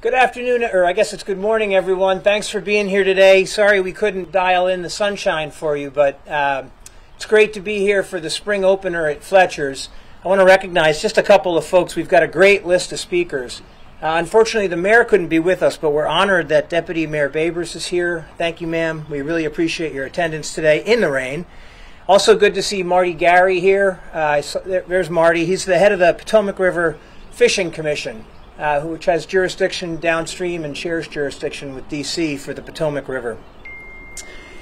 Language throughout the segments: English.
Good afternoon, or I guess it's good morning, everyone. Thanks for being here today. Sorry we couldn't dial in the sunshine for you, but it's great to be here for the spring opener at Fletcher's. I want to recognize just a couple of folks. We've got a great list of speakers. Unfortunately, the mayor couldn't be with us, but we're honored that Deputy Mayor Bowser is here. Thank you, ma'am. We really appreciate your attendance today in the rain. Also good to see Marty Gary here. There's Marty. He's the head of the Potomac River Fishing Commission, which has jurisdiction downstream and shares jurisdiction with D.C. for the Potomac River.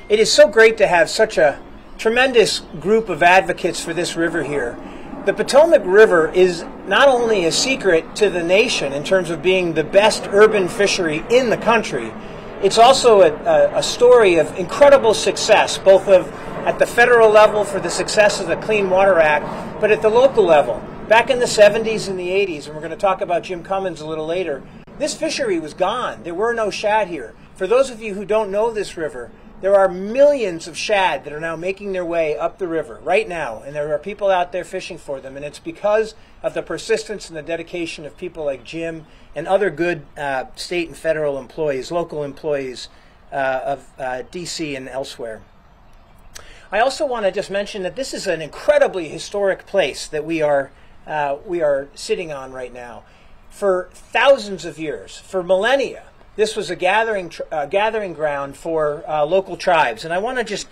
It is so great to have such a tremendous group of advocates for this river here. The Potomac River is not only a secret to the nation in terms of being the best urban fishery in the country, it's also a story of incredible success, both at the federal level for the success of the Clean Water Act, but at the local level. Back in the 70s and the 80s, and we're going to talk about Jim Cummins a little later, this fishery was gone. There were no shad here. For those of you who don't know this river, there are millions of shad that are now making their way up the river right now, and there are people out there fishing for them, and it's because of the persistence and the dedication of people like Jim and other good state and federal employees, local employees of D.C. and elsewhere. I also want to just mention that this is an incredibly historic place that we are sitting on right now. For thousands of years, for millennia, this was a gathering ground for local tribes. And I want to just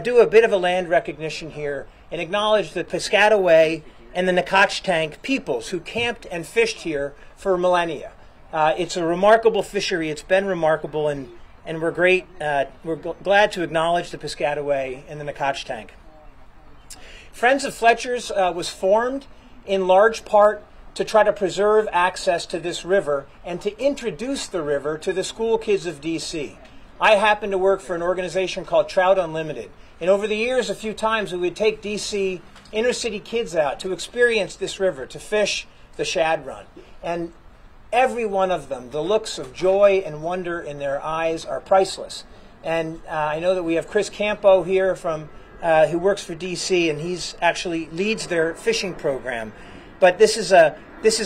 do a bit of a land recognition here and acknowledge the Piscataway and the Nacotchtank peoples who camped and fished here for millennia. It's a remarkable fishery. It's been remarkable, and we're glad to acknowledge the Piscataway and the Nacotchtank. Friends of Fletcher's was formed in large part to try to preserve access to this river and to introduce the river to the school kids of D.C. I happen to work for an organization called Trout Unlimited, and over the years a few times we would take D.C. inner city kids out to experience this river, to fish the shad run. And every one of them, the looks of joy and wonder in their eyes are priceless. And I know that we have Chris Campo here from who works for D.C., and he's actually leads their fishing program. But this is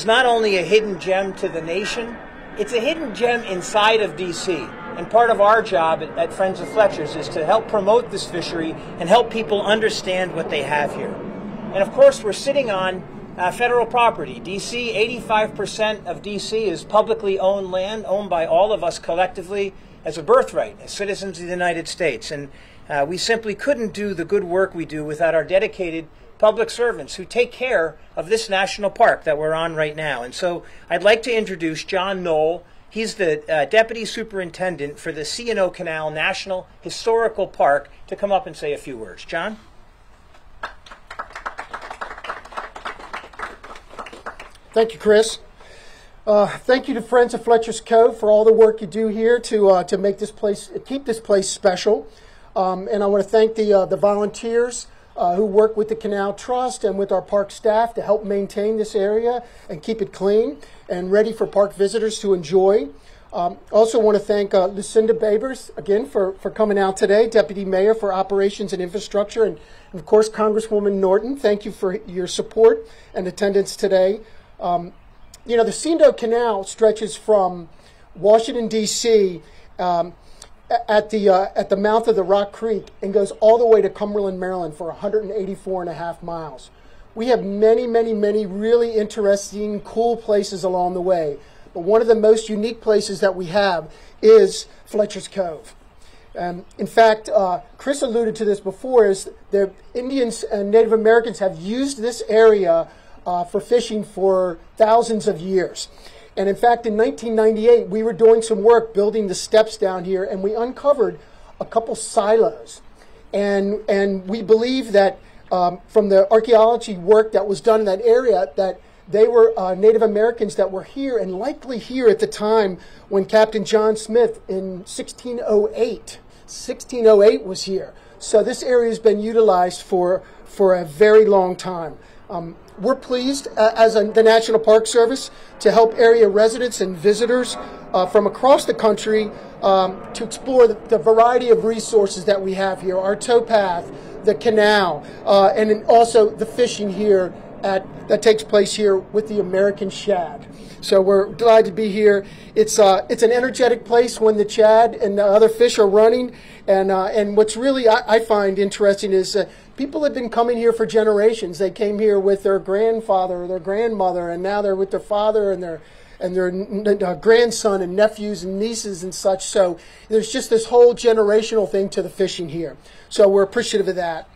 not only a hidden gem to the nation, it's a hidden gem inside of D.C. And part of our job at Friends of Fletcher's is to help promote this fishery and help people understand what they have here. And of course, we're sitting on federal property. D.C., 85% of D.C. is publicly owned land, owned by all of us collectively as a birthright, as citizens of the United States. And we simply couldn't do the good work we do without our dedicated public servants who take care of this national park that we're on right now. And so I'd like to introduce John Knoll. He's the Deputy Superintendent for the C&O Canal National Historical Park, to come up and say a few words. John? Thank you, Chris. Thank you to Friends of Fletcher's Cove for all the work you do here to make this place, keep this place special. And I want to thank the volunteers who work with the Canal Trust and with our park staff to help maintain this area and keep it clean and ready for park visitors to enjoy. Also want to thank Lucinda Babers again for coming out today, Deputy Mayor for Operations and Infrastructure, and of course Congresswoman Norton. Thank you for your support and attendance today. You know, the C&O Canal stretches from Washington, D.C. At the mouth of the Rock Creek and goes all the way to Cumberland, Maryland for 184.5 miles. We have many, many, many really interesting, cool places along the way. But one of the most unique places that we have is Fletcher's Cove. In fact, Chris alluded to this before, is the Indians and Native Americans have used this area for fishing for thousands of years. And in fact, in 1998, we were doing some work building the steps down here, and we uncovered a couple silos. And we believe that from the archaeology work that was done in that area, that they were Native Americans that were here, and likely here at the time when Captain John Smith in 1608 was here. So this area has been utilized for a very long time. We're pleased as the National Park Service to help area residents and visitors from across the country to explore the variety of resources that we have here, our towpath, the canal, and also the fishing here that takes place here with the American shad. So we're glad to be here. It's an energetic place when the shad and the other fish are running. And what's really I find interesting is people have been coming here for generations. They came here with their grandfather or their grandmother, and now they're with their father and their grandson and nephews and nieces and such. So there's just this whole generational thing to the fishing here. So we're appreciative of that.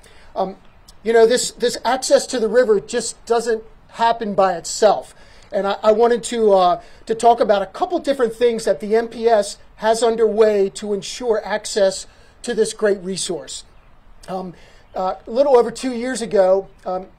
You know, this access to the river just doesn't happen by itself. And I wanted to talk about a couple different things that the MPS has underway to ensure access to this great resource. A little over 2 years ago,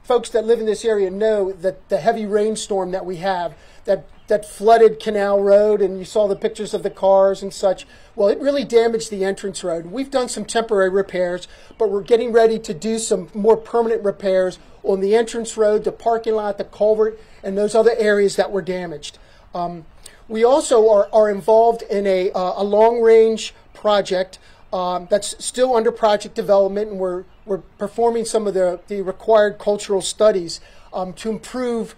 folks that live in this area know that the heavy rainstorm that we have, that flooded Canal Road, and you saw the pictures of the cars and such, well, it really damaged the entrance road. We've done some temporary repairs, but we're getting ready to do some more permanent repairs on the entrance road, the parking lot, the culvert, and those other areas that were damaged. We also are involved in a long-range project that's still under project development, and we're performing some of the required cultural studies to improve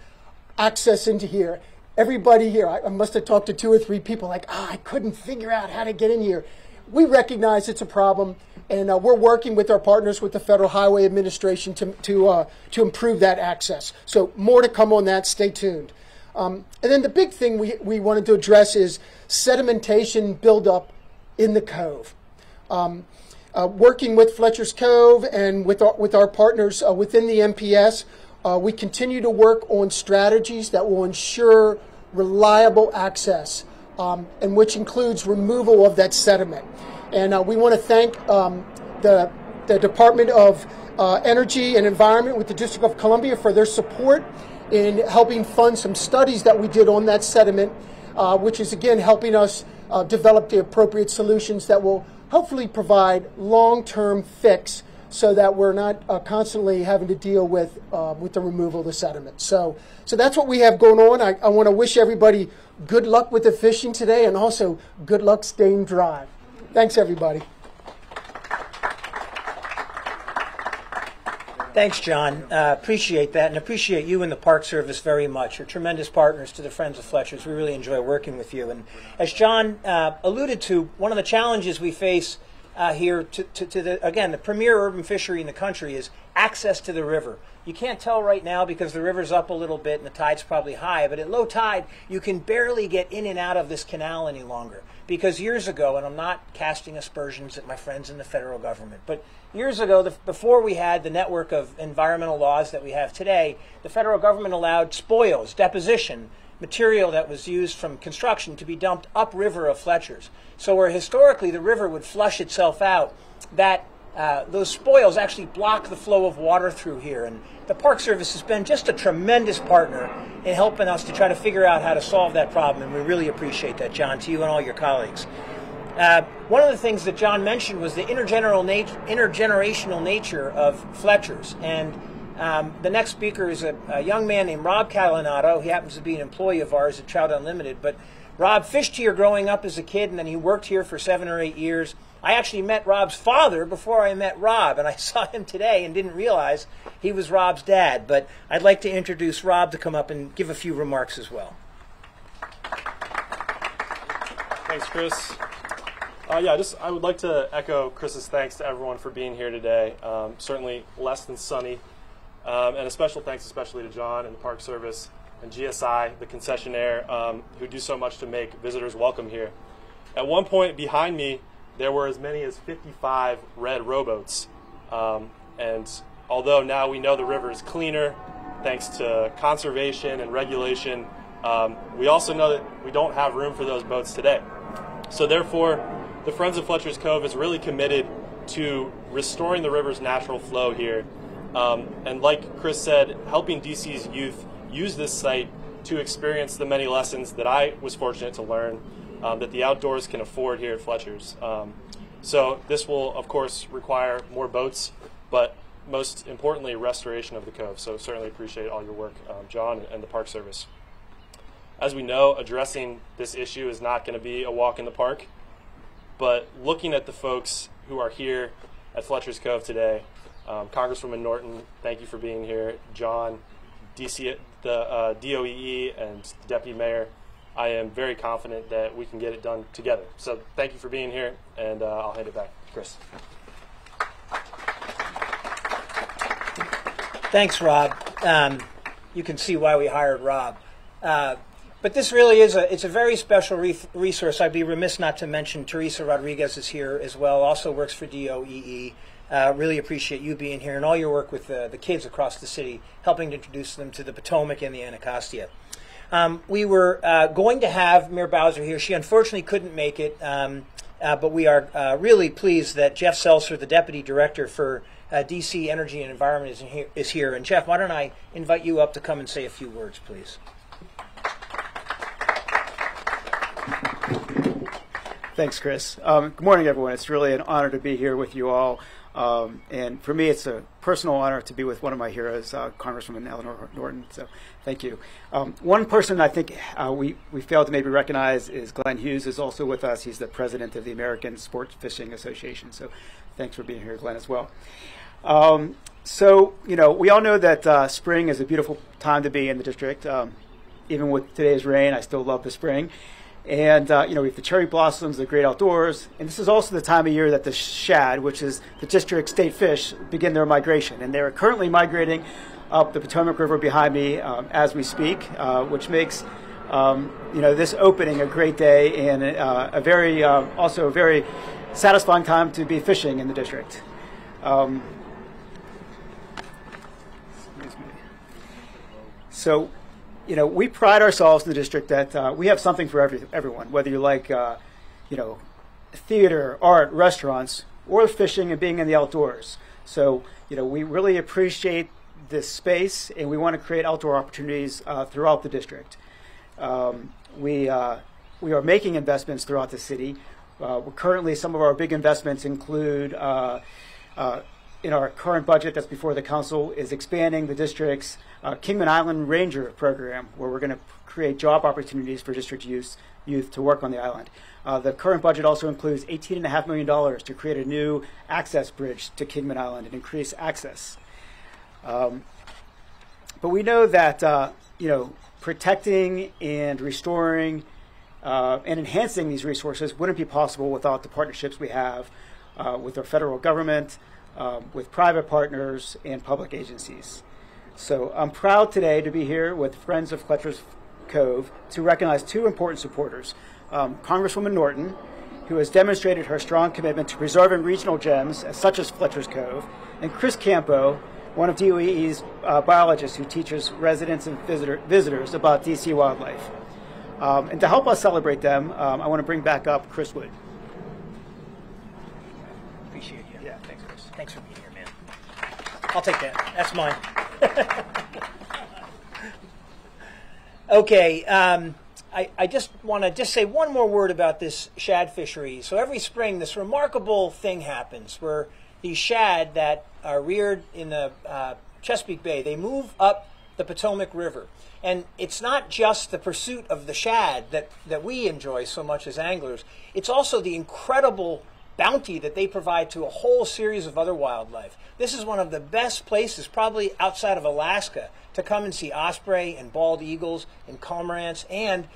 access into here. Everybody here, I must have talked to 2 or 3 people like, I couldn't figure out how to get in here. We recognize it's a problem, and we're working with our partners with the Federal Highway Administration to improve that access. So more to come on that. Stay tuned. And then the big thing we wanted to address is sedimentation buildup in the Cove. Working with Fletcher's Cove and with our partners within the MPS, we continue to work on strategies that will ensure reliable access, and which includes removal of that sediment. And we want to thank the Department of Energy and Environment with the District of Columbia for their support in helping fund some studies that we did on that sediment, which is, again, helping us develop the appropriate solutions that will hopefully provide long-term fix so that we're not constantly having to deal with the removal of the sediment. So that's what we have going on. I want to wish everybody good luck with the fishing today, and also good luck staying dry. Thanks, everybody. Thanks, John. Appreciate that, and appreciate you and the Park Service very much. You're tremendous partners to the Friends of Fletcher's. We really enjoy working with you. And as John alluded to, one of the challenges we face here to the premier urban fishery in the country is access to the river. You can't tell right now because the river's up a little bit and the tide's probably high, but at low tide you can barely get in and out of this canal any longer. Because years ago, and I'm not casting aspersions at my friends in the federal government, but years ago, before we had the network of environmental laws that we have today, the federal government allowed spoils, deposition, material that was used from construction to be dumped upriver of Fletcher's. So where historically the river would flush itself out, those spoils actually block the flow of water through here. And the Park Service has been just a tremendous partner in helping us to try to figure out how to solve that problem, and we really appreciate that, John, to you and all your colleagues. One of the things that John mentioned was the intergenerational nature of Fletcher's. And the next speaker is a young man named Rob Calanado. He happens to be an employee of ours at Trout Unlimited. But Rob fished here growing up as a kid, and then he worked here for 7 or 8 years. I actually met Rob's father before I met Rob, and I saw him today and didn't realize he was Rob's dad. But I'd like to introduce Rob to come up and give a few remarks as well. Thanks, Chris. I would like to echo Chris's thanks to everyone for being here today. Certainly less than sunny. And a special thanks especially to John and the Park Service and GSI, the concessionaire, who do so much to make visitors welcome here. At one point behind me, there were as many as 55 red rowboats. And although now we know the river is cleaner, thanks to conservation and regulation, we also know that we don't have room for those boats today. So therefore, the Friends of Fletcher's Cove is really committed to restoring the river's natural flow here. And like Chris said, helping DC's youth use this site to experience the many lessons that I was fortunate to learn that the outdoors can afford here at Fletcher's. So this will, of course, require more boats, but most importantly, restoration of the Cove. So certainly appreciate all your work, John and the Park Service. As we know, addressing this issue is not going to be a walk in the park, but looking at the folks who are here at Fletcher's Cove today, Congresswoman Norton, thank you for being here. John, the DOEE and the Deputy Mayor, I am very confident that we can get it done together. So thank you for being here, and I'll hand it back to Chris. Thanks, Rob. You can see why we hired Rob. But this really is it's a very special resource. I'd be remiss not to mention Teresa Rodriguez is here as well, also works for DOEE. Really appreciate you being here and all your work with the kids across the city, helping to introduce them to the Potomac and the Anacostia. We were going to have Mayor Bowser here. She unfortunately couldn't make it, but we are really pleased that Jeff Seltzer, the Deputy Director for DC Energy and Environment, is here. And Jeff, why don't I invite you up to come and say a few words, please. Thanks, Chris. Good morning, everyone. It's really an honor to be here with you all. And for me, it's a personal honor to be with one of my heroes, Congresswoman Eleanor Norton. So thank you. One person I think we failed to maybe recognize is Glenn Hughes is also with us. He's the president of the American Sports Fishing Association. So thanks for being here, Glenn, as well. So, you know, we all know that spring is a beautiful time to be in the district. Even with today's rain, I still love the spring. And, you know, we have the cherry blossoms, the great outdoors. And this is also the time of year that the shad, which is the district's state fish, begin their migration. And they're currently migrating up the Potomac River behind me as we speak, which makes, you know, this opening a great day and a very, also a very satisfying time to be fishing in the district. So, you know, we pride ourselves in the district that we have something for everyone, whether you like, you know, theater, art, restaurants, or fishing and being in the outdoors. So, you know, we really appreciate this space, and we want to create outdoor opportunities throughout the district. We are making investments throughout the city. Currently, some of our big investments include, in our current budget that's before the council, is expanding the district's Kingman Island Ranger program, where we're going to create job opportunities for district youth to work on the island. The current budget also includes $18.5 million to create a new access bridge to Kingman Island and increase access. But we know that you know, protecting and restoring and enhancing these resources wouldn't be possible without the partnerships we have with our federal government, with private partners, and public agencies. So I'm proud today to be here with Friends of Fletcher's Cove to recognize two important supporters. Congresswoman Norton, who has demonstrated her strong commitment to preserving regional gems such as Fletcher's Cove, and Chris Campo, one of DOEE's biologists who teaches residents and visitors about DC wildlife. And to help us celebrate them, I want to bring back up Chris Wood. Appreciate you. Yeah, thanks, Chris. Thanks for being here, man. I'll take that. That's mine. Okay, I just want to say one more word about this shad fishery. So every spring, this remarkable thing happens where these shad that are reared in the Chesapeake Bay, they move up the Potomac River. And it's not just the pursuit of the shad that we enjoy so much as anglers. It's also the incredible bounty that they provide to a whole series of other wildlife. This is one of the best places, probably outside of Alaska, to come and see osprey and bald eagles and cormorants. And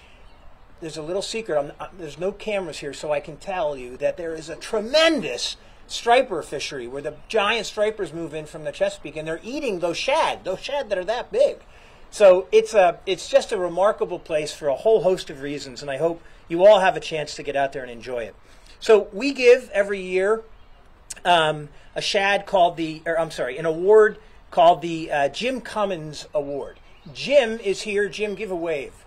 there's a little secret. There's no cameras here, so I can tell you that there is a tremendous striper fishery where the giant stripers move in from the Chesapeake, and they're eating those shad that are that big. So it's just a remarkable place for a whole host of reasons, and I hope you all have a chance to get out there and enjoy it. So we give every year a shad called an award called the Jim Cummins Award. Jim is here. Jim, give a wave.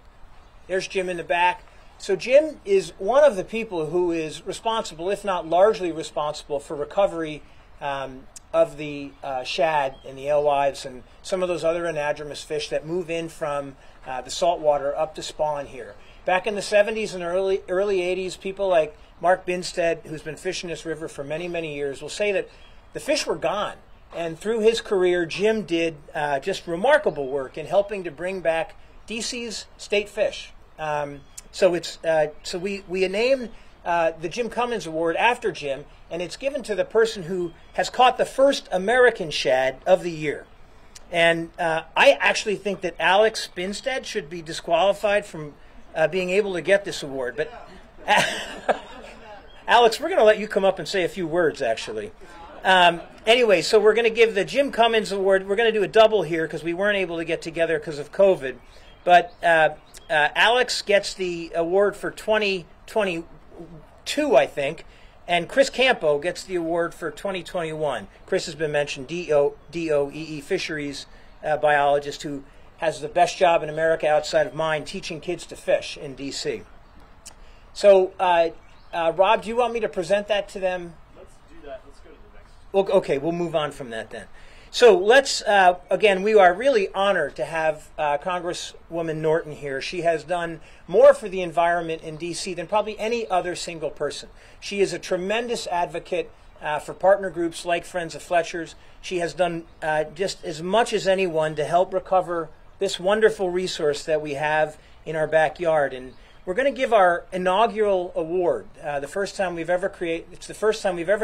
There's Jim in the back. So Jim is one of the people who is responsible, if not largely responsible, for recovery of the shad and the alewives and some of those other anadromous fish that move in from the saltwater up to spawn here. Back in the 70s and early 80s, people like Mark Binstead, who's been fishing this river for many, many years, will say that the fish were gone. And through his career, Jim did just remarkable work in helping to bring back DC's state fish. So we named the Jim Cummins Award after Jim, and it's given to the person who has caught the first American shad of the year. And I actually think that Alex Binstead should be disqualified from being able to get this award. But Alex, we're going to let you come up and say a few words, actually. Anyway, so we're going to give the Jim Cummins Award. We're going to do a double here because we weren't able to get together because of COVID. But Alex gets the award for 2022, I think, and Chris Campo gets the award for 2021. Chris has been mentioned, DOEE Fisheries biologist who has the best job in America outside of mine teaching kids to fish in D.C. So, Rob, do you want me to present that to them? Let's do that. Let's go to the next. Well, okay, we'll move on from that then. So let's, again, we are really honored to have Congresswoman Norton here. She has done more for the environment in D.C. than probably any other single person. She is a tremendous advocate for partner groups like Friends of Fletcher's. She has done just as much as anyone to help recover this wonderful resource that we have in our backyard. And we're going to give our inaugural award, it's the first time we've ever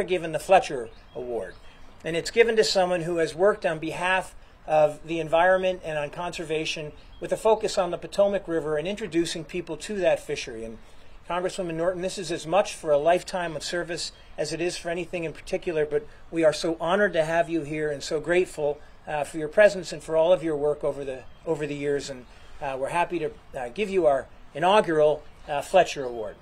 given the Fletcher Award. And it's given to someone who has worked on behalf of the environment and on conservation with a focus on the Potomac River and introducing people to that fishery. And Congresswoman Norton, this is as much for a lifetime of service as it is for anything in particular, but we are so honored to have you here and so grateful for your presence and for all of your work over the years. And we're happy to give you our inaugural Fletcher Award.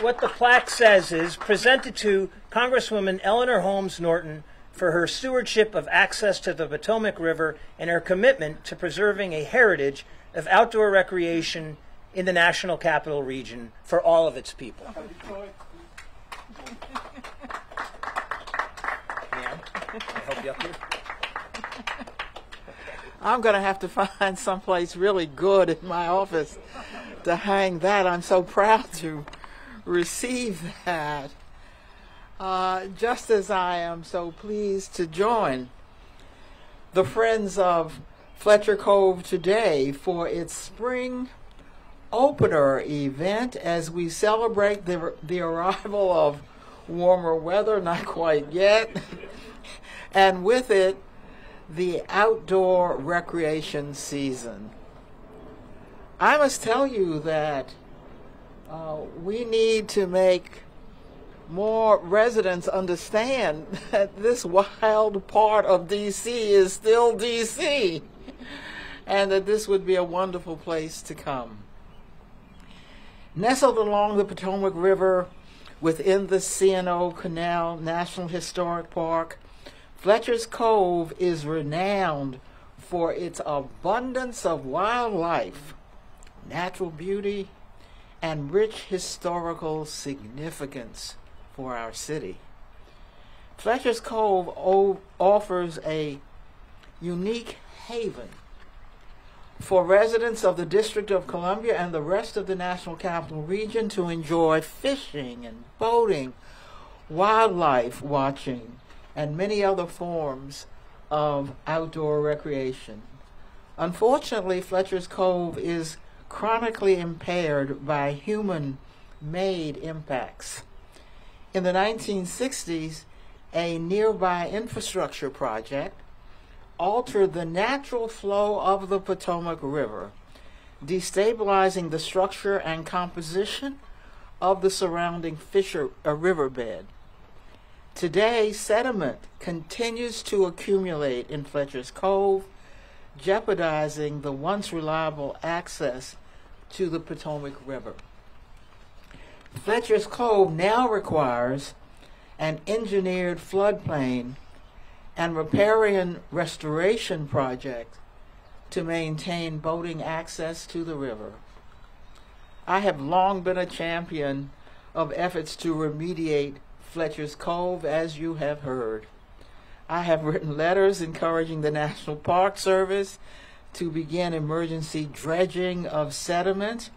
What the plaque says is, presented to Congresswoman Eleanor Holmes Norton for her stewardship of access to the Potomac River and her commitment to preserving a heritage of outdoor recreation in the National Capital Region for all of its people. I help you up here? I'm going to have to find someplace really good in my office to hang that. I'm so proud to receive that, just as I am so pleased to join the Friends of Fletcher Cove today for its spring opener event as we celebrate the arrival of warmer weather, not quite yet, and with it the outdoor recreation season. I must tell you that we need to make more residents understand that this wild part of D.C. is still D.C. and that this would be a wonderful place to come. Nestled along the Potomac River within the C&O Canal National Historic Park, Fletcher's Cove is renowned for its abundance of wildlife, natural beauty, and rich historical significance for our city. Fletcher's Cove offers a unique haven for residents of the District of Columbia and the rest of the National Capital Region to enjoy fishing and boating, wildlife watching, and many other forms of outdoor recreation. Unfortunately, Fletcher's Cove is chronically impaired by human-made impacts. In the 1960s, a nearby infrastructure project altered the natural flow of the Potomac River, destabilizing the structure and composition of the surrounding riverbed. Today, sediment continues to accumulate in Fletcher's Cove, jeopardizing the once reliable access to the Potomac River. Fletcher's Cove now requires an engineered floodplain and riparian restoration project to maintain boating access to the river. I have long been a champion of efforts to remediate Fletcher's Cove, as you have heard. I have written letters encouraging the National Park Service to begin emergency dredging of sediment,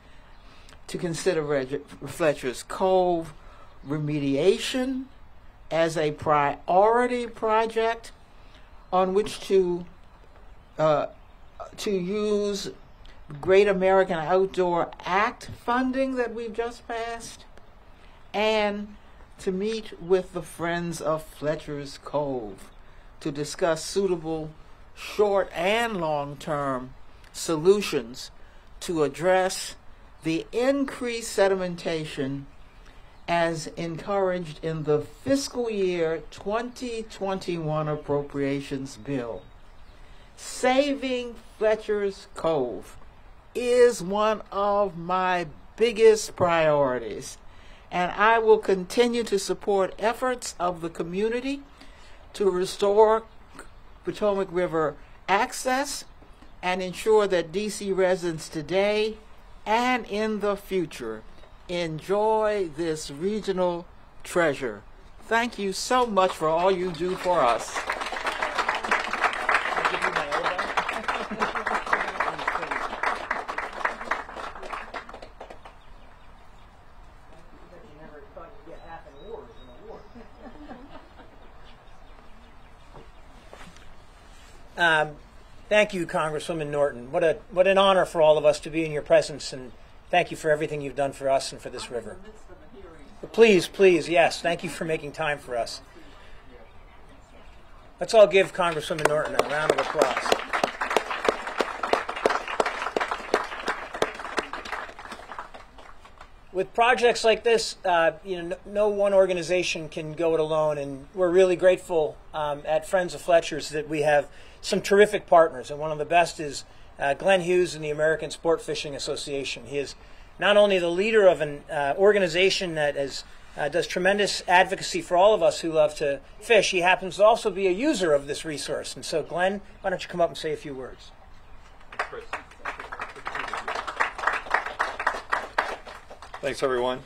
to consider Fletcher's Cove remediation as a priority project on which to use Great American Outdoor Act funding that we've just passed, and to meet with the Friends of Fletcher's Cove to discuss suitable short and long-term solutions to address the increased sedimentation as encouraged in the fiscal year 2021 appropriations bill. Saving Fletcher's Cove is one of my biggest priorities, and I will continue to support efforts of the community to restore Potomac River access and ensure that DC residents today and in the future enjoy this regional treasure. Thank you so much for all you do for us. Thank you, Congresswoman Norton. What an honor for all of us to be in your presence, and thank you for everything you've done for us and for this river. But please, yes, thank you for making time for us. Let's all give Congresswoman Norton a round of applause. With projects like this, no one organization can go it alone, and we're really grateful at Friends of Fletcher's that we have some terrific partners, and one of the best is Glenn Hughes and the American Sport Fishing Association. He is not only the leader of an organization that does tremendous advocacy for all of us who love to fish, he happens to also be a user of this resource. And so, Glenn, why don't you come up and say a few words? Thanks, everyone.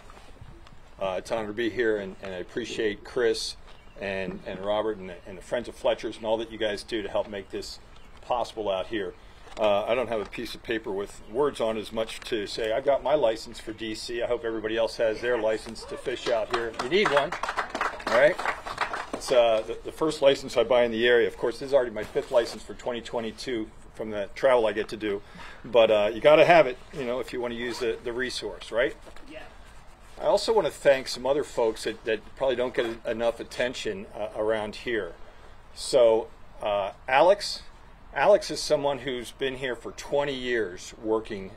It's an honor to be here, and I appreciate Chris and Robert and the Friends of Fletcher's and all that you guys do to help make this possible out here. I don't have a piece of paper with words on as much to say I've got my license for DC. I hope everybody else has their license to fish out here. You need one, all right? It's the first license I buy in the area. Of course, this is already my 5th license for 2022 from the travel I get to do. But you got to have it, if you want to use the resource, right? Yeah. I also want to thank some other folks that probably don't get enough attention around here. So Alex is someone who's been here for 20 years working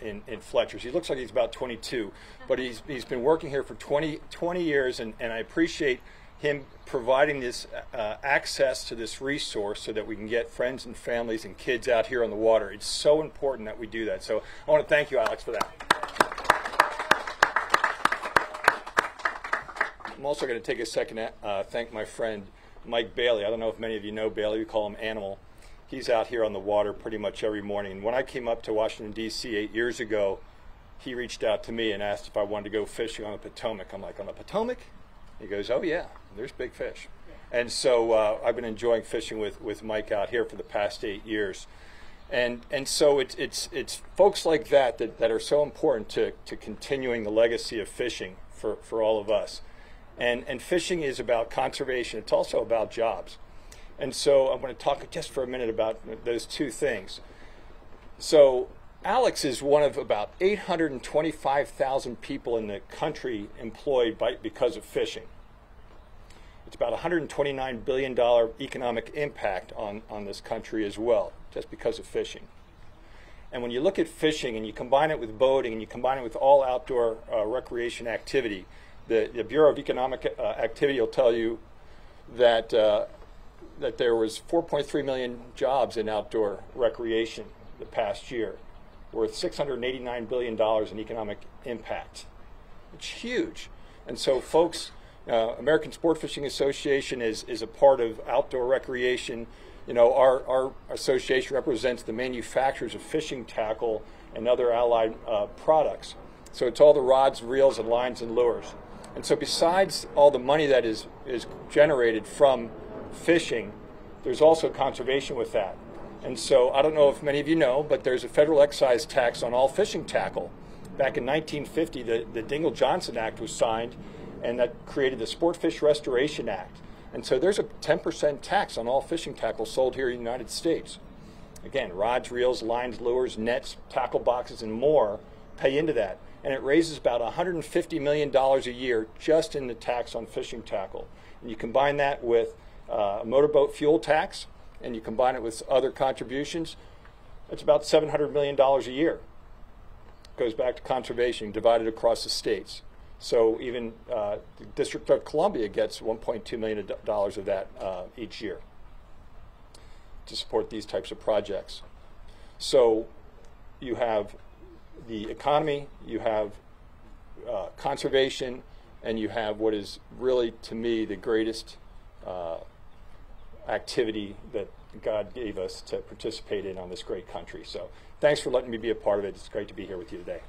in Fletcher's. He looks like he's about 22, but he's been working here for 20 years, and I appreciate him providing this access to this resource so that we can get friends and families and kids out here on the water. It's so important that we do that. So I want to thank you, Alex, for that. I'm also going to take a second to thank my friend Mike Bailey. I don't know if many of you know Bailey. We call him Animal. He's out here on the water pretty much every morning. And when I came up to Washington, D.C. 8 years ago, he reached out to me and asked if I wanted to go fishing on the Potomac. I'm like, on the Potomac? He goes, oh, yeah, there's big fish. And so I've been enjoying fishing with Mike out here for the past 8 years. And so it's folks like that are so important to continuing the legacy of fishing for all of us. And fishing is about conservation. It's also about jobs. And so I'm going to talk just for a minute about those two things. So Alex is one of about 825,000 people in the country employed because of fishing. It's about $129 billion economic impact on this country as well, just because of fishing. And when you look at fishing and you combine it with boating and you combine it with all outdoor recreation activity, the Bureau of Economic Activity will tell you that that there was 4.3 million jobs in outdoor recreation the past year, worth $689 billion in economic impact. It's huge. And so folks, American Sport Fishing Association is a part of outdoor recreation. Our association represents the manufacturers of fishing tackle and other allied products. So it's all the rods, reels, and lines and lures. And so besides all the money that is generated from fishing, there's also conservation with that. And so I don't know if many of you know, but there's a federal excise tax on all fishing tackle. Back in 1950, the Dingell-Johnson Act was signed, and that created the Sport Fish Restoration Act. And so there's a 10% tax on all fishing tackle sold here in the United States. Again, rods, reels, lines, lures, nets, tackle boxes, and more pay into that. and it raises about $150 million a year just in the tax on fishing tackle. And you combine that with a motorboat fuel tax, and you combine it with other contributions, it's about $700 million a year. Goes back to conservation, divided across the states. So even the District of Columbia gets $1.2 million of that each year to support these types of projects. So you have the economy, you have conservation, and you have what is really, to me, the greatest activity that God gave us to participate in on this great country. So thanks for letting me be a part of it. It's great to be here with you today.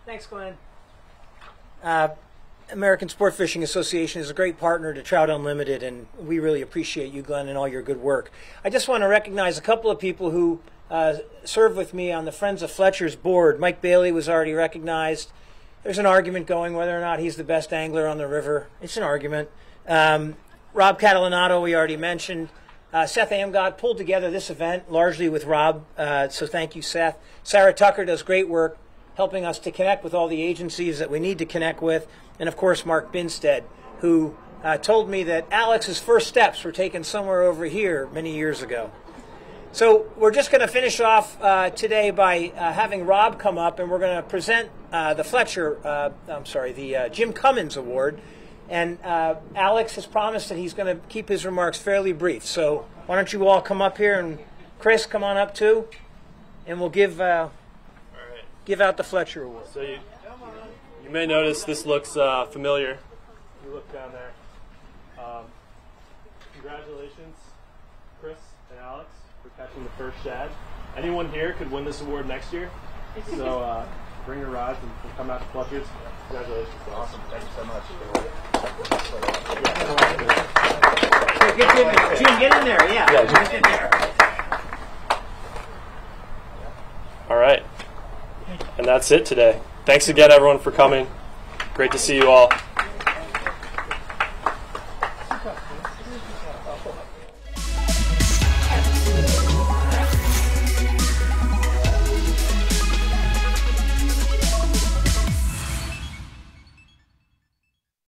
Thanks, Glenn. American Sport Fishing Association is a great partner to Trout Unlimited, and we really appreciate you, Glenn, and all your good work. I just want to recognize a couple of people who served with me on the Friends of Fletcher's board. Mike Bailey was already recognized. There's an argument going whether or not he's the best angler on the river. It's an argument. Rob Calanado, we already mentioned. Seth Amgott pulled together this event largely with Rob, so thank you, Seth. Sarah Tucker does great work helping us to connect with all the agencies that we need to connect with. And, of course, Mark Binstead, who told me that Alex's first steps were taken somewhere over here many years ago. So we're just going to finish off today by having Rob come up, and we're going to present the Jim Cummins Award. And Alex has promised that he's going to keep his remarks fairly brief. So why don't you all come up here, and Chris, come on up too, and we'll give out the Fletcher Award. So you may notice this looks familiar. You look down there. Congratulations, Chris and Alex, for catching the first shad. Anyone here could win this award next year. So bring your rods and come out to Fletcher's. Congratulations. Awesome. Thank you so much. Jim, get in there. Yeah, get in there. All right. And that's it today. Thanks again, everyone, for coming. Great to see you all.